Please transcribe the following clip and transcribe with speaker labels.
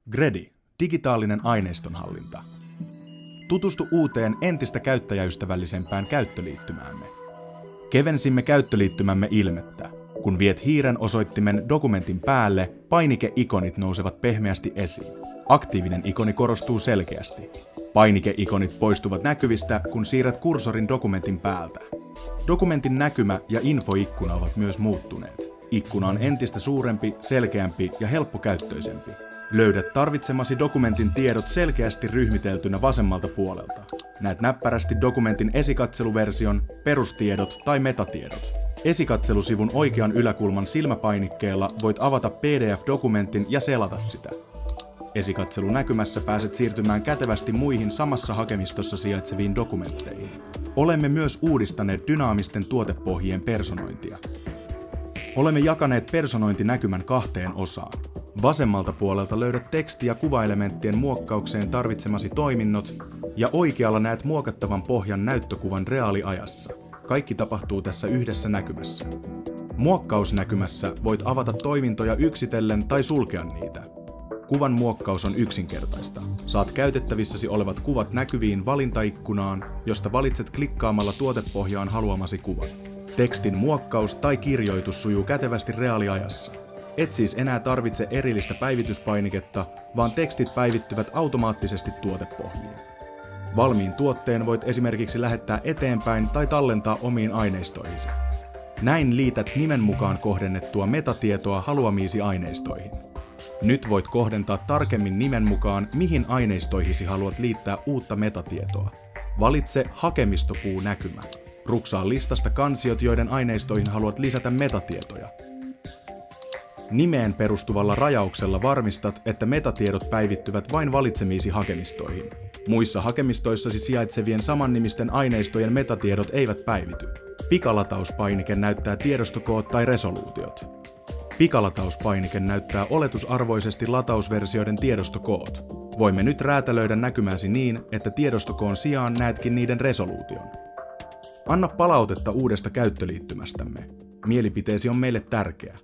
Speaker 1: Gredi, digitaalinen aineistonhallinta. Tutustu uuteen entistä käyttäjäystävällisempään käyttöliittymäämme. Kevensimme käyttöliittymämme ilmettä. Kun viet hiiren osoittimen dokumentin päälle, painike-ikonit nousevat pehmeästi esiin. Aktiivinen ikoni korostuu selkeästi. Painike-ikonit poistuvat näkyvistä, kun siirrät kursorin dokumentin päältä. Dokumentin näkymä ja infoikkuna ovat myös muuttuneet. Ikkuna on entistä suurempi, selkeämpi ja helppokäyttöisempi. Löydät tarvitsemasi dokumentin tiedot selkeästi ryhmiteltynä vasemmalta puolelta. Näet näppärästi dokumentin esikatseluversion, perustiedot tai metatiedot. Esikatselusivun oikean yläkulman silmäpainikkeella voit avata PDF-dokumentin ja selata sitä. Esikatselunäkymässä pääset siirtymään kätevästi muihin samassa hakemistossa sijaitseviin dokumentteihin. Olemme myös uudistaneet dynaamisten tuotepohjien personointia. Olemme jakaneet personointinäkymän kahteen osaan. Vasemmalta puolelta löydät teksti- ja kuvaelementtien muokkaukseen tarvitsemasi toiminnot, ja oikealla näet muokattavan pohjan näyttökuvan reaaliajassa. Kaikki tapahtuu tässä yhdessä näkymässä. Muokkausnäkymässä voit avata toimintoja yksitellen tai sulkea niitä. Kuvan muokkaus on yksinkertaista. Saat käytettävissäsi olevat kuvat näkyviin valintaikkunaan, josta valitset klikkaamalla tuotepohjaan haluamasi kuvan. Tekstin muokkaus tai kirjoitus sujuu kätevästi reaaliajassa. Et siis enää tarvitse erillistä päivityspainiketta, vaan tekstit päivittyvät automaattisesti tuotepohjiin. Valmiin tuotteen voit esimerkiksi lähettää eteenpäin tai tallentaa omiin aineistoihisi. Näin liität nimen mukaan kohdennettua metatietoa haluamiisi aineistoihin. Nyt voit kohdentaa tarkemmin nimen mukaan, mihin aineistoihisi haluat liittää uutta metatietoa. Valitse hakemistopuu-näkymä. Ruksaa listasta kansiot, joiden aineistoihin haluat lisätä metatietoja. Nimeen perustuvalla rajauksella varmistat, että metatiedot päivittyvät vain valitsemiisi hakemistoihin. Muissa hakemistoissasi sijaitsevien samannimisten aineistojen metatiedot eivät päivity. Pikalatauuspainike näyttää tiedostokoot tai resoluutiot. Pikalatauuspainike näyttää oletusarvoisesti latausversioiden tiedostokoot. Voimme nyt räätälöidä näkymäsi niin, että tiedostokoon sijaan näetkin niiden resoluution. Anna palautetta uudesta käyttöliittymästämme. Mielipiteesi on meille tärkeä.